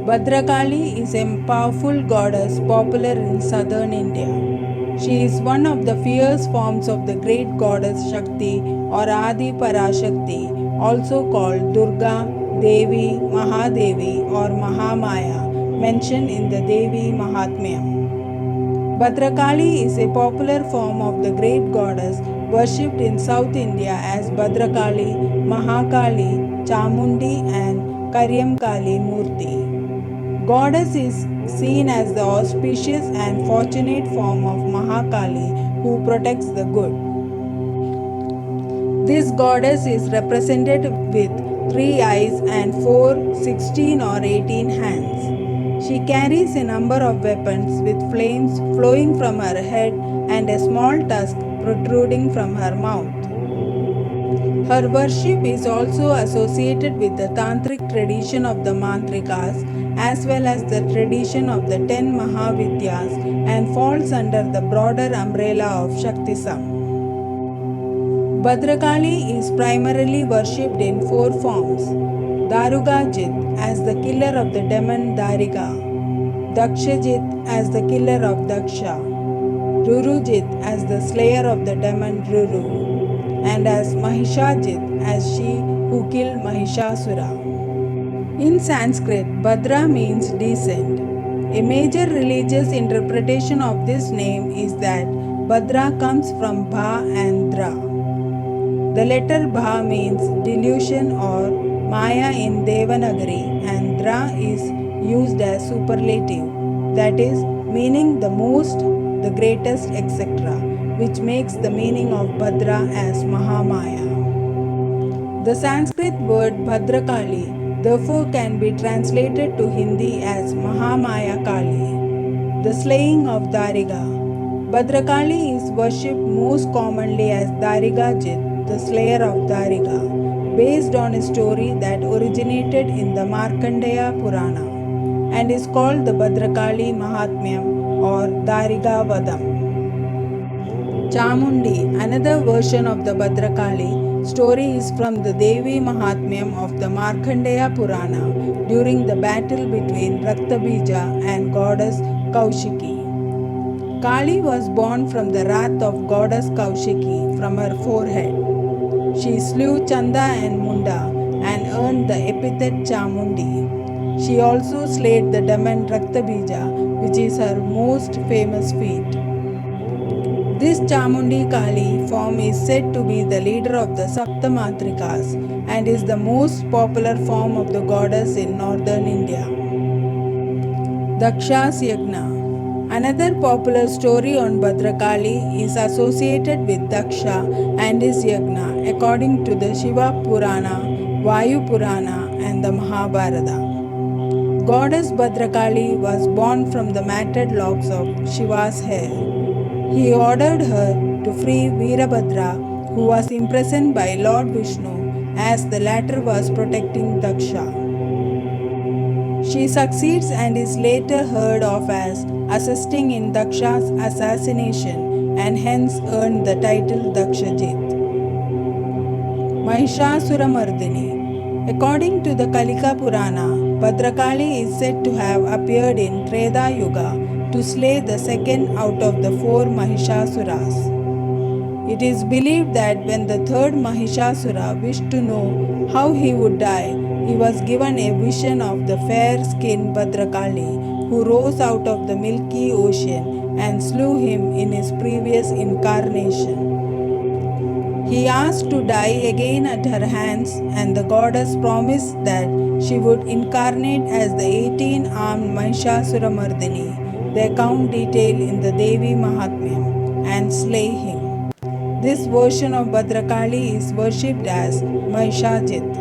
Bhadrakali is a powerful goddess popular in southern India. She is one of the fierce forms of the great goddess Shakti or Adi Parashakti, also called Durga, Devi, Mahadevi, or Mahamaya, mentioned in the Devi Mahatmyam. Bhadrakali is a popular form of the great goddess worshipped in South India as Bhadrakali, Mahakali, Chamundi, and Karyamkali Murti. Goddess is seen as the auspicious and fortunate form of Mahakali who protects the good. This goddess is represented with 3 eyes and 4, 16, or 18 hands. She carries a number of weapons with flames flowing from her head and a small tusk protruding from her mouth. Her worship is also associated with the tantric tradition of the mantrikas as well as the tradition of the 10 Mahavidyas and falls under the broader umbrella of Shaktism. Bhadrakali is primarily worshipped in 4 forms: Darugajit as the killer of the demon Dariga, Dakshajit as the killer of Daksha, Rurujit as the slayer of the demon Ruru, and as Mahishajit as she who killed Mahishasura. In Sanskrit, Bhadra means descent. A major religious interpretation of this name is that Bhadra comes from Bha and Dra. The letter Bha means delusion or Maya in Devanagari, and Dra is used as superlative, that is, meaning the most, the greatest, etc., which makes the meaning of Bhadra as Mahamaya. The Sanskrit word Bhadrakali therefore can be translated to Hindi as Mahamaya Kali. The slaying of Dariga. Bhadrakali is worshipped most commonly as Darigajit, the slayer of Dariga, based on a story that originated in the Markandeya Purana and is called the Bhadrakali Mahatmyam or Dariga Vadam. Chamundi, another version of the Bhadrakali story, is from the Devi Mahatmyam of the Markandeya Purana during the battle between Raktabija and goddess Kaushiki. Kali was born from the wrath of goddess Kaushiki from her forehead. She slew Chanda and Munda and earned the epithet Chamundi. She also slayed the demon Raktabija, which is her most famous feat. This Chamundi Kali form is said to be the leader of the Saptamatrikas and is the most popular form of the goddess in northern India. Daksha's Yagna. Another popular story on Bhadrakali is associated with Daksha and his Yagna according to the Shiva Purana, Vayu Purana, and the Mahabharata. Goddess Bhadrakali was born from the matted locks of Shiva's hair. He ordered her to free Veerabhadra, who was imprisoned by Lord Vishnu, as the latter was protecting Daksha. She succeeds and is later heard of as assisting in Daksha's assassination and hence earned the title Dakshajit. Mahishasuramardini. According to the Kalika Purana, Bhadrakali is said to have appeared in Treda Yuga to slay the second out of the 4 Mahishasuras. It is believed that when the third Mahishasura wished to know how he would die, he was given a vision of the fair-skinned Bhadrakali who rose out of the milky ocean and slew him in his previous incarnation. He asked to die again at her hands, and the goddess promised that she would incarnate as the 18-armed Mahishasuramardini, the account detailed in the Devi Mahatmyam, and slay him. This version of Bhadrakali is worshipped as Mahishajit.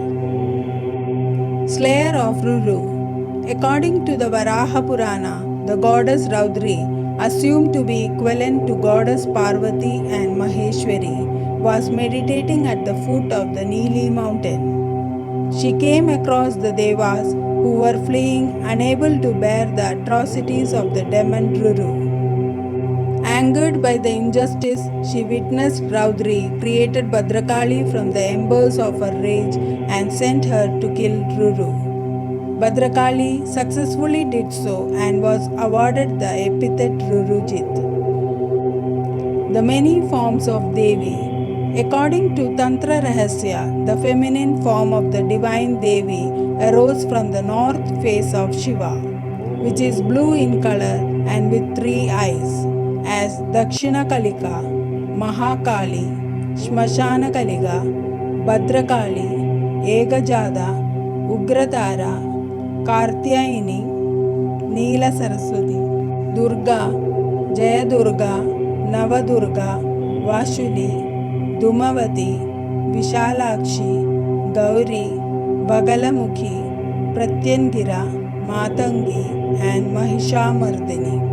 Slayer of Ruru. According to the Varaha Purana, the goddess Raudri, assumed to be equivalent to goddess Parvati and Maheshwari, was meditating at the foot of the Nili mountain. She came across the Devas who were fleeing, unable to bear the atrocities of the demon Ruru. Angered by the injustice, she witnessed Raudri created Bhadrakali from the embers of her rage and sent her to kill Ruru. Bhadrakali successfully did so and was awarded the epithet Rurujit. The many forms of Devi. According to Tantra Rahasya, the feminine form of the divine Devi arose from the north face of Shiva, which is blue in color and with 3 eyes, as Dakshina Kalika, Mahakali, Shmashana Kaliga, Bhadrakali, Egajada, Ugratara, Kartyayini, Neela Saraswati, Durga, Jayadurga, Navadurga, Vashuli, Dhumavati, Vishalakshi, Gauri, Bagalamukhi, Pratyangira, Matangi, and Mahishamardini.